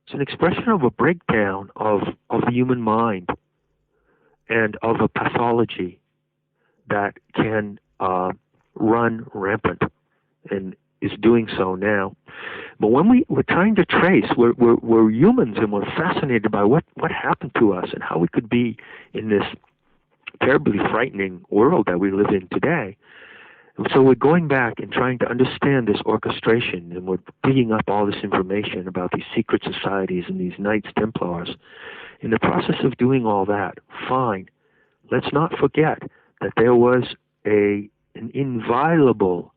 It's an expression of a breakdown of the human mind and of a pathology that can run rampant and is doing so now. But when we're trying to trace, we're humans and we're fascinated by what happened to us and how we could be in this terribly frightening world that we live in today. And so we're going back and trying to understand this orchestration, and we're digging up all this information about these secret societies and these Knights Templars. In the process of doing all that, fine, let's not forget that there was an inviolable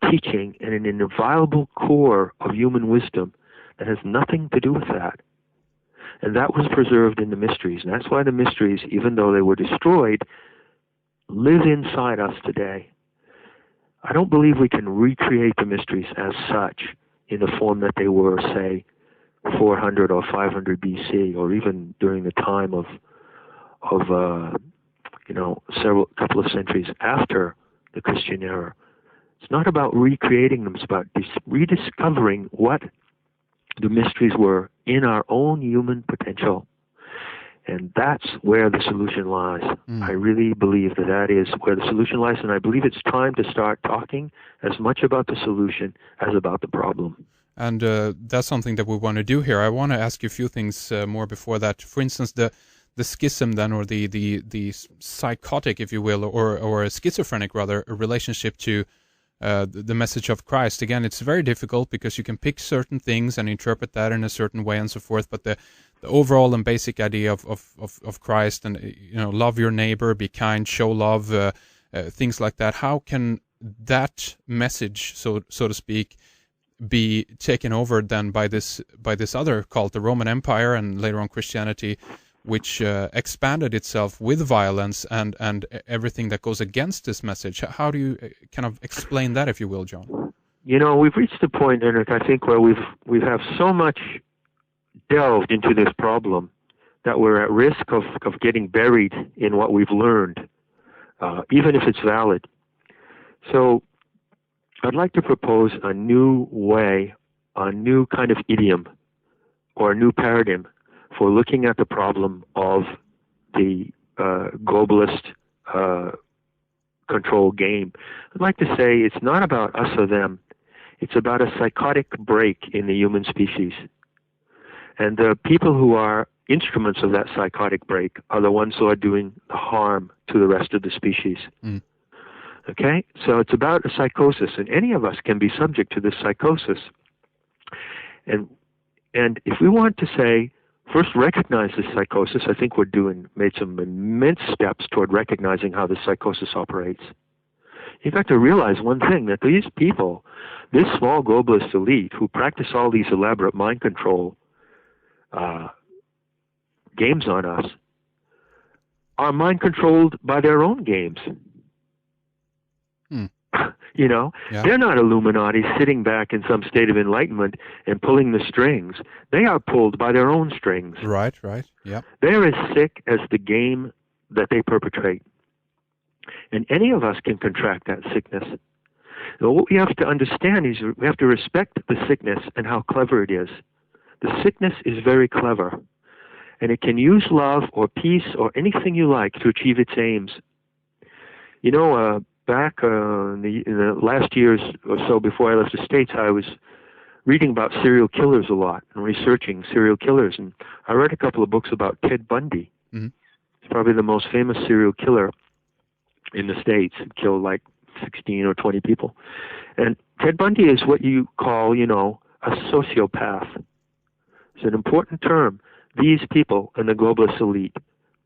teaching and an inviolable core of human wisdom that has nothing to do with that. And that was preserved in the mysteries. And that's why the mysteries, even though they were destroyed, live inside us today. I don't believe we can recreate the mysteries as such in the form that they were, say, 400 or 500 BC, or even during the time of couple of centuries after the Christian era. It's not about recreating them, it's about rediscovering what the mysteries were in our own human potential. And that's where the solution lies. I really believe that is where the solution lies, and I believe it's time to start talking as much about the solution as about the problem. And that's something that we want to do here. I want to ask you a few things more before that. For instance, the schism then, or the psychotic, if you will, or a schizophrenic rather, a relationship to the message of Christ. Again, it's very difficult because you can pick certain things and interpret that in a certain way and so forth, but the overall and basic idea of Christ and, love your neighbor, be kind, show love, things like that, how can that message, so to speak, be taken over then by this other cult, the Roman Empire, and later on Christianity, which expanded itself with violence and everything that goes against this message? How do you kind of explain that, if you will, John? We've reached a point, Henrik, I think, where we have so much delved into this problem that we're at risk of getting buried in what we've learned, even if it's valid. So I'd like to propose a new way, a new kind of idiom, or a new paradigm for looking at the problem of the globalist control game. I'd like to say it's not about us or them. It's about a psychotic break in the human species. And the people who are instruments of that psychotic break are the ones who are doing the harm to the rest of the species. Okay? So it's about a psychosis, and any of us can be subject to this psychosis. And if we want to say, first recognize this psychosis, I think made some immense steps toward recognizing how this psychosis operates. You've got to realize one thing, that these people, this small globalist elite who practice all these elaborate mind control games on us, are mind controlled by their own games. They're not Illuminati sitting back in some state of enlightenment and pulling the strings. They are pulled by their own strings. Right, yeah. They're as sick as the game that they perpetrate. And any of us can contract that sickness. So what we have to understand is we have to respect the sickness and how clever it is. The sickness is very clever, and it can use love or peace or anything you like to achieve its aims. Back in the last years or so before I left the States, I was reading about serial killers a lot and researching serial killers. And I read a couple of books about Ted Bundy. He's probably the most famous serial killer in the States. He killed like 16 or 20 people. And Ted Bundy is what you call, a sociopath. It's an important term. These people in the globalist elite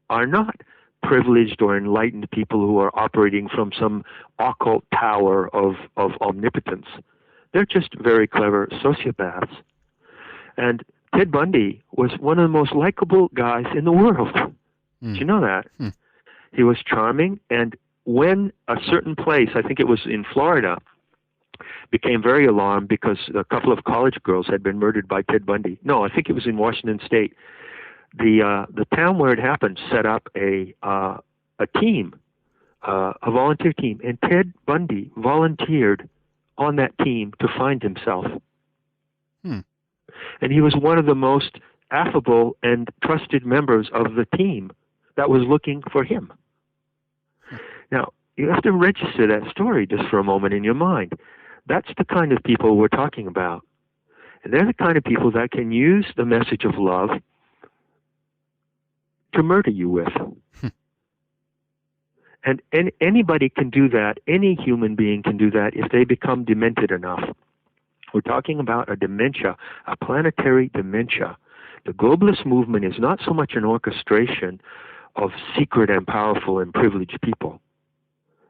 are not privileged or enlightened people who are operating from some occult tower of omnipotence. They're just very clever sociopaths. And Ted Bundy was one of the most likable guys in the world. Did you know that? He was charming, and when a certain place, I think it was in Florida, became very alarmed because a couple of college girls had been murdered by Ted Bundy. No, I think it was in Washington State. The town where it happened set up a team, a volunteer team, and Ted Bundy volunteered on that team to find himself. And he was one of the most affable and trusted members of the team that was looking for him. Now, you have to register that story just for a moment in your mind. That's the kind of people we're talking about. And they're the kind of people that can use the message of love to murder you with. And anybody can do that. Any human being can do that if they become demented enough. We're talking about a dementia, a planetary dementia. The globalist movement is not so much an orchestration of secret and powerful and privileged people.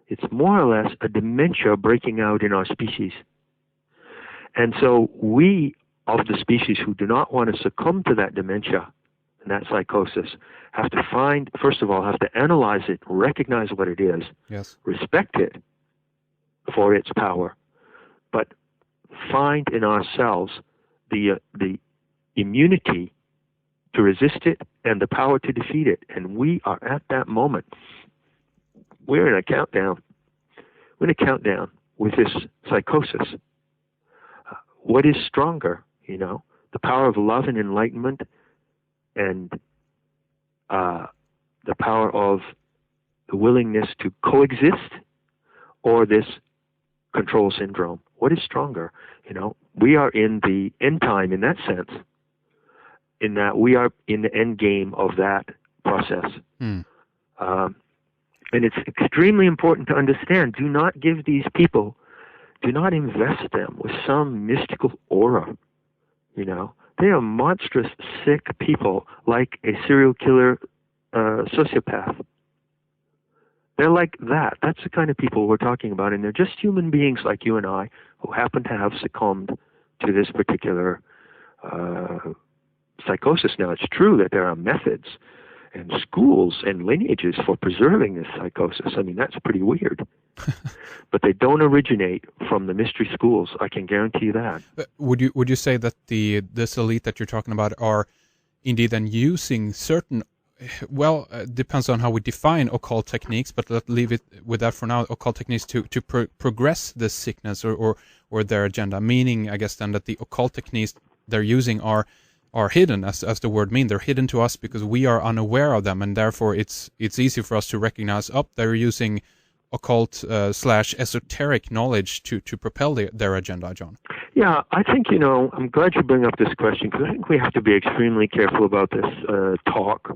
It's more or less a dementia breaking out in our species. And so we, of the species who do not want to succumb to that dementia and that psychosis, have to find, first of all, have to analyze it, recognize what it is, yes, respect it for its power, but find in ourselves the immunity to resist it and the power to defeat it. And we are at that moment. We're in a countdown. We're in a countdown with this psychosis. What is stronger, the power of love and enlightenment, and the power of the willingness to coexist, or this control syndrome? What is stronger? We are in the end time in that sense, in that we are in the end game of that process. And it's extremely important to understand, do not give these people, do not invest them with some mystical aura. They are monstrous, sick people, like a serial killer sociopath. They're like that. That's the kind of people we're talking about, and they're just human beings like you and I who happen to have succumbed to this particular psychosis. Now, it's true that there are methods and schools and lineages for preserving this psychosis. I mean, that's pretty weird. But they don't originate from the mystery schools. I can guarantee you that. Would you say that this elite that you're talking about are indeed then using certain, well, depends on how we define occult techniques, but let's leave it with that for now, occult techniques to progress this sickness or their agenda, meaning, I guess, then that the occult techniques they're using are hidden, as the word means. They're hidden to us because we are unaware of them, and therefore it's easy for us to recognize, they're using occult / esoteric knowledge to propel their agenda, John. Yeah, I think, I'm glad you bring up this question, because I think we have to be extremely careful about this talk.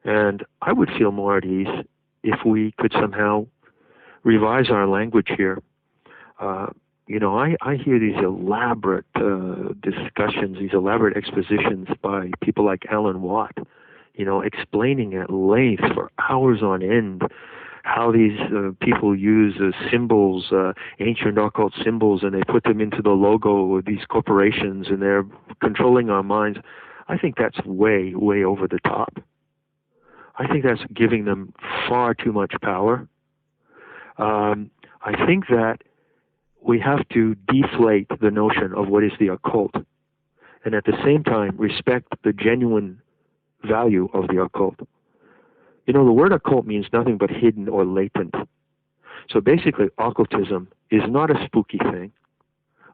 And I would feel more at ease if we could somehow revise our language here. I hear these elaborate discussions, these elaborate expositions by people like Alan Watt, explaining at length for hours on end how these people use symbols, ancient occult symbols, and they put them into the logo of these corporations, and they're controlling our minds. I think that's way, way over the top. I think that's giving them far too much power. I think that we have to deflate the notion of what is the occult, and at the same time respect the genuine value of the occult. The word occult means nothing but hidden or latent. So basically, occultism is not a spooky thing.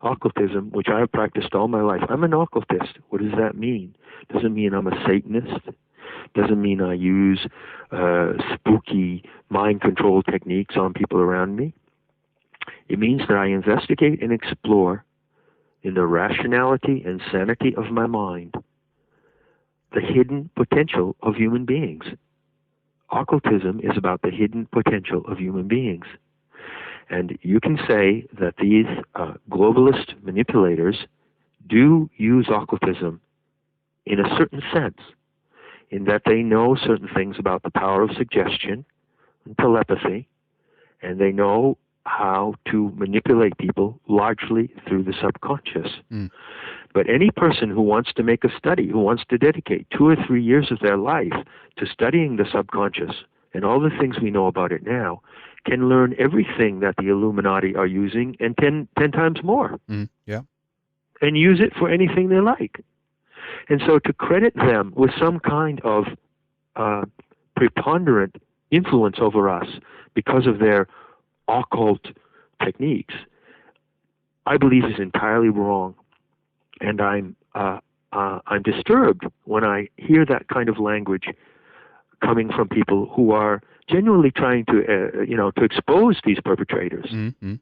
Occultism, which I have practiced all my life, I'm an occultist. What does that mean? Doesn't mean I'm a Satanist. Doesn't mean I use spooky mind control techniques on people around me. It means that I investigate and explore in the rationality and sanity of my mind the hidden potential of human beings. Occultism is about the hidden potential of human beings. And you can say that these globalist manipulators do use occultism in a certain sense, in that they know certain things about the power of suggestion and telepathy, and they know how to manipulate people largely through the subconscious. But any person who wants to make a study, who wants to dedicate 2 or 3 years of their life to studying the subconscious and all the things we know about it now, can learn everything that the Illuminati are using and 10 times more. Yeah. And use it for anything they like. And so to credit them with some kind of preponderant influence over us because of their occult techniques, I believe is entirely wrong. I'm disturbed when I hear that kind of language coming from people who are genuinely trying to to expose these perpetrators. Mm-hmm.